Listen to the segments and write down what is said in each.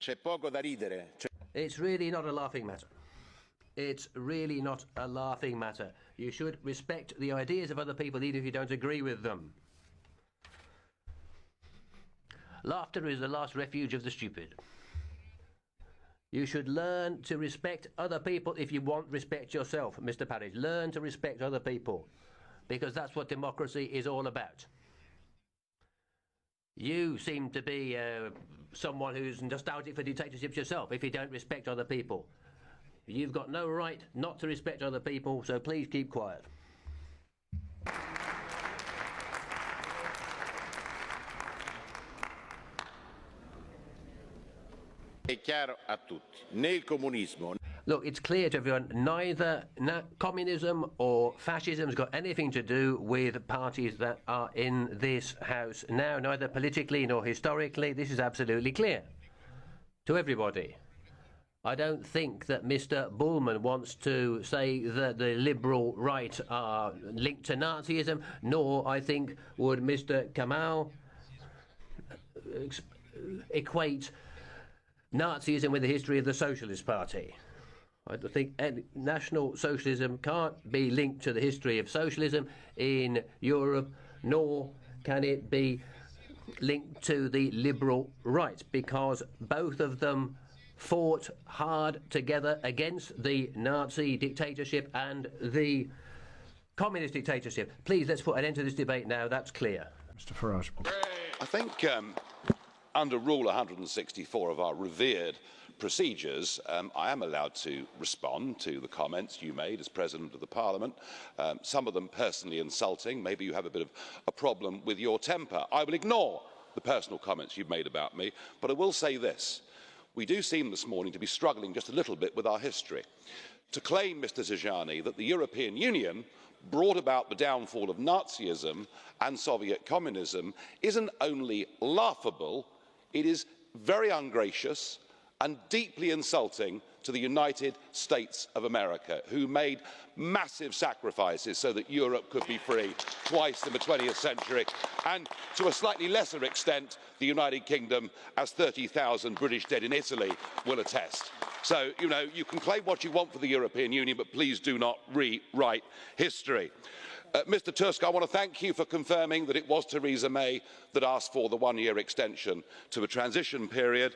C'è poco da ridere. It's really not a laughing matter. It's really not a laughing matter. You should respect the ideas of other people even if you don't agree with them. Laughter is the last refuge of the stupid. You should learn to respect other people if you want respect yourself, Mr. Farage. Learn to respect other people, because that's what democracy is all about. You seem to be someone who's nostalgic for dictatorships yourself if you don't respect other people. You've got no right not to respect other people, so please keep quiet. È chiaro a tutti. Né il comunismo. Look, it's clear to everyone, neither communism or fascism has got anything to do with parties that are in this House now, neither politically nor historically. This is absolutely clear to everybody. I don't think that Mr. Bullman wants to say that the liberal right are linked to Nazism, nor, I think, would Mr. Kamal equate Nazism with the history of the Socialist Party. I think National Socialism can't be linked to the history of socialism in Europe, nor can it be linked to the liberal right, because both of them fought hard together against the Nazi dictatorship and the communist dictatorship. Please, let's put an end to this debate now. That's clear. Mr. Farage. I think under Rule 164 of our revered procedures, I am allowed to respond to the comments you made as President of the Parliament, some of them personally insulting. Maybe you have a bit of a problem with your temper. I will ignore the personal comments you've made about me, but I will say this. We do seem this morning to be struggling just a little bit with our history. To claim, Mr. Tajani, that the European Union brought about the downfall of Nazism and Soviet communism isn't only laughable, it is very ungracious and deeply insulting to the United States of America, who made massive sacrifices so that Europe could be free twice in the 20th century, and to a slightly lesser extent, the United Kingdom, as 30,000 British dead in Italy will attest. So, you know, you can claim what you want for the European Union, but please do not rewrite history. Mr. Tusk, I want to thank you for confirming that it was Theresa May that asked for the one-year extension to a transition period.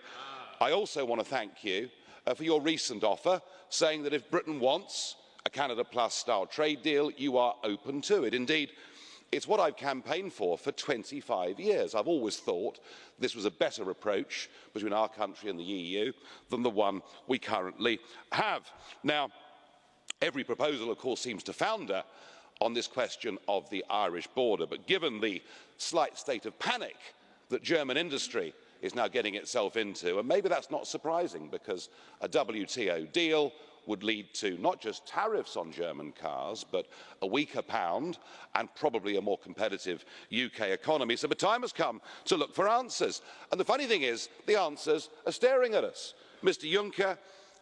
I also want to thank you for your recent offer, saying that if Britain wants a Canada Plus style trade deal, you are open to it. Indeed, it's what I've campaigned for 25 years. I've always thought this was a better approach between our country and the EU than the one we currently have. Now, every proposal, of course, seems to founder on this question of the Irish border, but given the slight state of panic that German industry is now getting itself into, and maybe that's not surprising because a WTO deal would lead to not just tariffs on German cars, but a weaker pound and probably a more competitive UK economy. So the time has come to look for answers. And the funny thing is, the answers are staring at us. Mr. Juncker,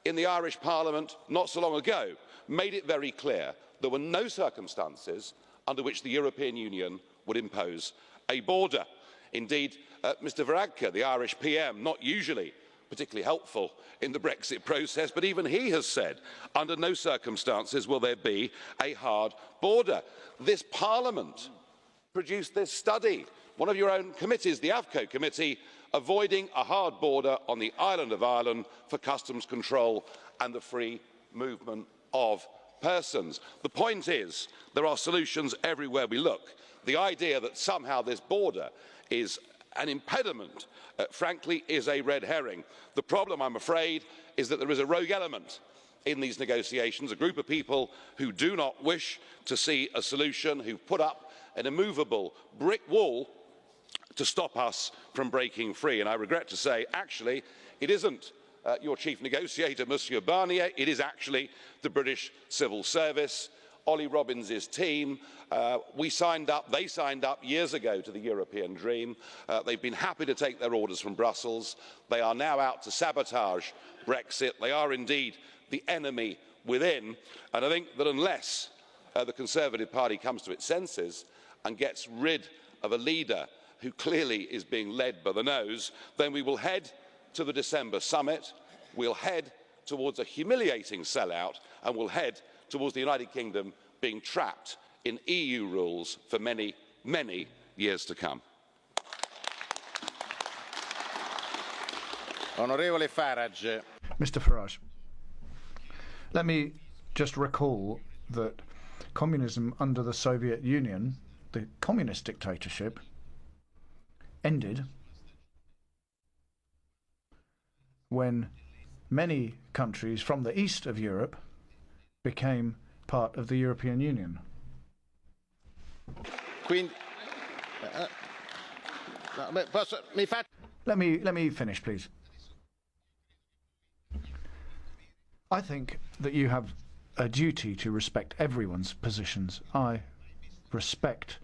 in the Irish Parliament not so long ago, made it very clear there were no circumstances under which the European Union would impose a border. Indeed, Mr. Varadkar, the Irish PM, not usually particularly helpful in the Brexit process, but even he has said under no circumstances will there be a hard border. This Parliament produced this study, one of your own committees, the AFCO committee, avoiding a hard border on the island of Ireland for customs control and the free movement of persons. The point is, there are solutions everywhere we look. The idea that somehow this border is an impediment, frankly, is a red herring. The problem, I'm afraid, is that there is a rogue element in these negotiations, a group of people who do not wish to see a solution, who put up an immovable brick wall to stop us from breaking free. And I regret to say, actually, it isn't your chief negotiator, Monsieur Barnier, it is actually the British Civil Service, Ollie Robbins' team. They signed up years ago to the European dream. They've been happy to take their orders from Brussels. They are now out to sabotage Brexit. They are indeed the enemy within. And I think that unless the Conservative Party comes to its senses and gets rid of a leader who clearly is being led by the nose, then we will head to the December summit, we'll head towards a humiliating sellout, and we'll head towards the United Kingdom being trapped in EU rules for many, many years to come. Onorevole Farage. Mr. Farage, let me just recall that communism under the Soviet Union, the communist dictatorship, ended when many countries from the east of Europe became part of the European Union. Let me finish, please. I think that you have a duty to respect everyone's positions. I respect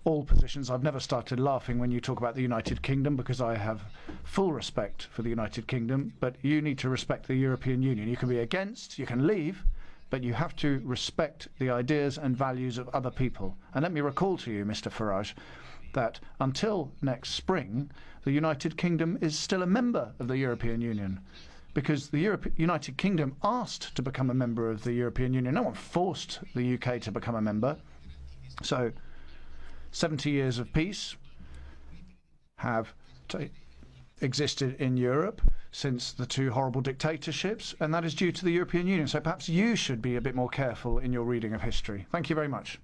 all positions. I've never started laughing when you talk about the United Kingdom because I have full respect for the United Kingdom, but you need to respect the European Union. You can be against, you can leave, but you have to respect the ideas and values of other people. And let me recall to you, Mr. Farage, that until next spring, the United Kingdom is still a member of the European Union, because the United Kingdom asked to become a member of the European Union. No one forced the UK to become a member. So 70 years of peace have existed in Europe since the two horrible dictatorships, and that is due to the European Union. So perhaps you should be a bit more careful in your reading of history. Thank you very much.